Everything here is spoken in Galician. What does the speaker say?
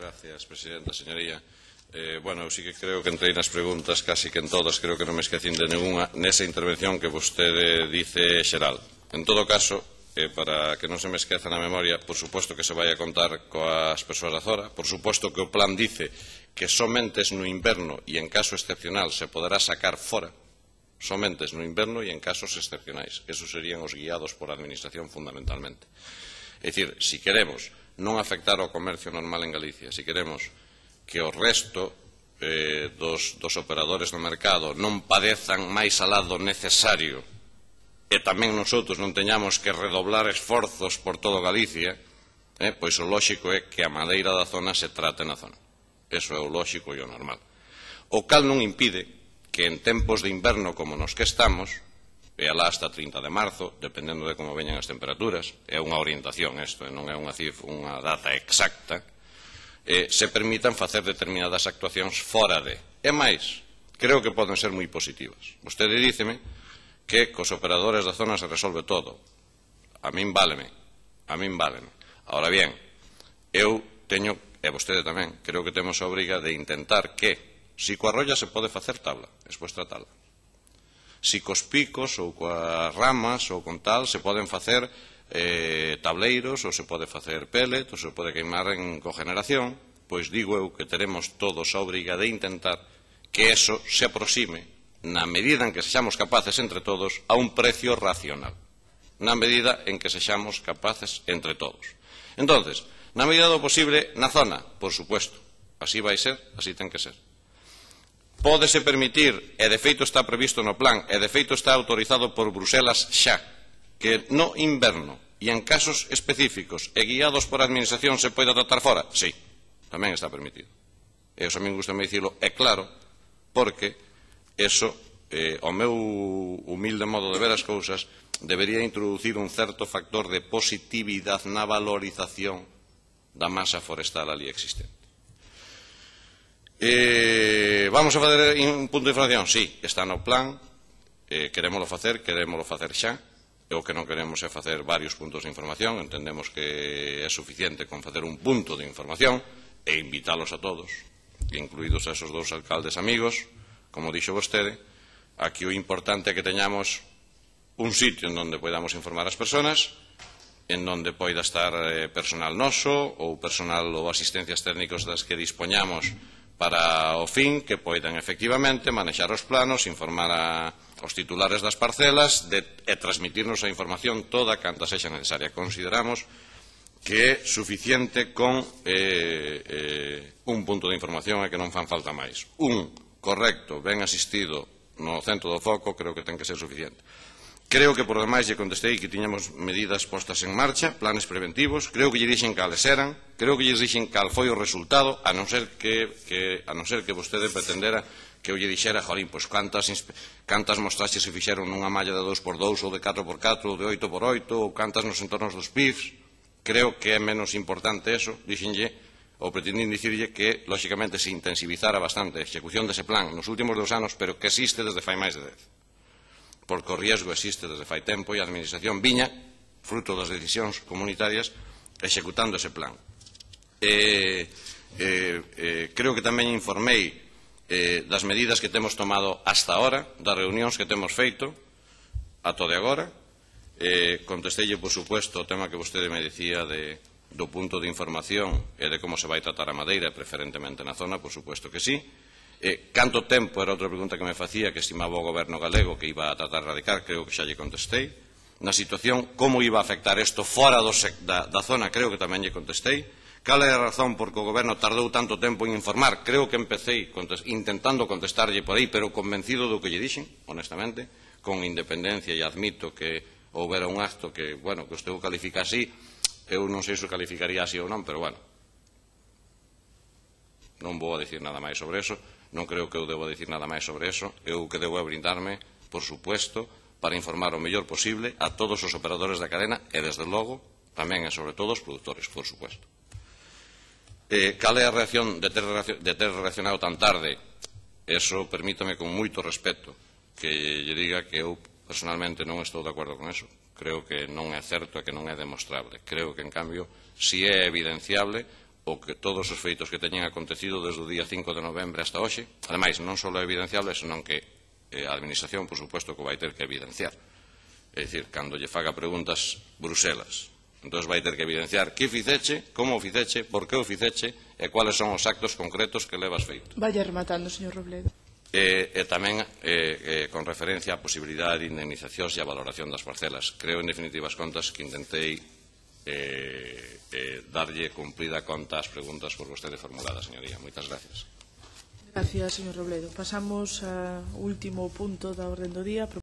gracias, presidenta, señoría. Bueno, eu sí que creo que entrei nas preguntas, casi que en todas, creo que non me esquecín de ninguna, nesa intervención que vostede dice xeral. En todo caso, para que non se me esqueza na memoria, por suposto que se vai a contar coas persoas da Zora, por suposto que o plan dice que somentes no inverno e en caso excepcional se poderá sacar fora, somentes no inverno e en casos excepcionais. Esos serían os guiados por a Administración fundamentalmente. É dicir, se queremos non afectar ao comercio normal en Galicia, se queremos que o resto dos operadores do mercado non padezan máis alá do necesario e tamén nosotros non teñamos que redoblar esforzos por todo Galicia, pois o lóxico é que a madeira da zona se trate na zona. Eso é o lóxico e o normal. O cal non impide que en tempos de inverno como nos que estamos, e alá hasta 30 de marzo, dependendo de como veñan as temperaturas, é unha orientación isto, non é unha data exacta, se permitan facer determinadas actuacións fora de. E máis, creo que poden ser moi positivas. Vostede díceme que cos operadores da zona se resolve todo. A min váleme. Ahora bien, eu teño, e vostede tamén, creo que temos a obriga de intentar que, se coa rolla se pode facer tabla, despois tratala. Se cos picos ou coas ramas ou con tal se poden facer tableiros, ou se pode facer pellet, ou se pode queimar en cogeneración, pois digo eu que teremos todos a obriga de intentar que eso se aproxime, na medida en que sexamos capaces entre todos, a un precio racional. Na medida en que sexamos capaces entre todos. Entonces, na medida do posible, na zona, por supuesto, así vai ser, así ten que ser. Pódese permitir, e de feito está previsto no plan, e de feito está autorizado por Bruselas xa, que no inverno e en casos específicos e guiados por a Administración se poida tratar fora? Sí, tamén está permitido. E eso a min gusta me dicilo, é claro, porque eso, ao meu humilde modo de ver as cousas, debería introducir un certo factor de positividade na valorización da masa forestal ali existente. Vamos a fazer un punto de información? Sí, está no plan, querémolo facer xa. E o que non queremos é facer varios puntos de información, entendemos que é suficiente con facer un punto de información e invítalos a todos, incluídos a esos dous alcaldes amigos, como dixo vostede. Aquí o importante é que teñamos un sitio en donde podamos informar as persoas, en donde poida estar personal noso ou personal ou asistencias técnicos das que dispoñamos para o fin que poidan efectivamente manexar os planos, informar aos titulares das parcelas e transmitirnos a información toda canta sexa necesaria. Consideramos que é suficiente con un punto de información e que non fan falta máis. Un correcto, ben asistido no centro do foco, creo que ten que ser suficiente. Creo que por demais lle contestei que tiñamos medidas postas en marcha, planes preventivos, creo que lle dixen cales eran, creo que lle dixen cal foi o resultado, a non ser que vostede pretendera que eu lle dixera, jolín, pois cantas mostraxes se fixeron nunha malla de 2x2 ou de 4x4 ou de 8x8 ou cantas nos entornos dos PIFs. Creo que é menos importante eso, dixenlle, ou pretendín dicirlle que, lóxicamente, se intensivizara bastante a execución dese plan nos últimos 2 anos, pero que existe desde fai máis de 10. Porque o riesgo existe desde fai tempo e a Administración viña, fruto das decisións comunitarias, executando ese plan. Creo que tamén informei das medidas que temos tomado hasta ahora, das reunións que temos feito, ato de agora. Contesteille, por supuesto, o tema que vostede me dicía do punto de información e de como se vai tratar a madeira, preferentemente na zona, por supuesto que sí. Canto tempo, era outra pregunta que me facía, que estimaba o goberno galego que iba a tratar de radicar, creo que xa lle contestei. Na situación, como iba a afectar isto fora da zona, creo que tamén lle contestei. Cal é a razón por que o goberno tardou tanto tempo en informar? Creo que empecéi intentando contestarlle por aí, pero convencido do que lle dixen, honestamente, con independencia, e admito que houbera un acto que, bueno, que usted o califica así, eu non sei se o calificaría así ou non, pero, bueno, non vou a dicir nada máis sobre eso. Non creo que eu debo dicir nada máis sobre eso. Eu que debo brindarme, por supuesto, para informar o mellor posible a todos os operadores da cadena e, desde logo, tamén e sobre todo os produtores, por supuesto. Cal é a reacción de ter reaccionado tan tarde? Eso permítame con moito respeto que lle diga que eu personalmente non estou de acordo con eso. Creo que non é certo e que non é demostrable. Creo que, en cambio, si é evidenciable todos os feitos que teñen acontecido desde o día 5 de novembre hasta hoxe. Ademais, non só é evidenciable, senón que a Administración, por suposto, que vai ter que evidenciar. É dicir, cando lle faga preguntas Bruselas, entón vai ter que evidenciar que fixeche, como o fixeche, por que o fixeche e cuáles son os actos concretos que levas feito. Vaya rematando, señor Robledo. E tamén con referencia á posibilidade de indemnizacións e a valoración das parcelas. Creo, en definitivas contas, que intentei darlle cumplida conta ás preguntas por vostede formuladas, señoría. Moitas gracias. Gracias, señor Robledo. Pasamos ao último punto da orden do día.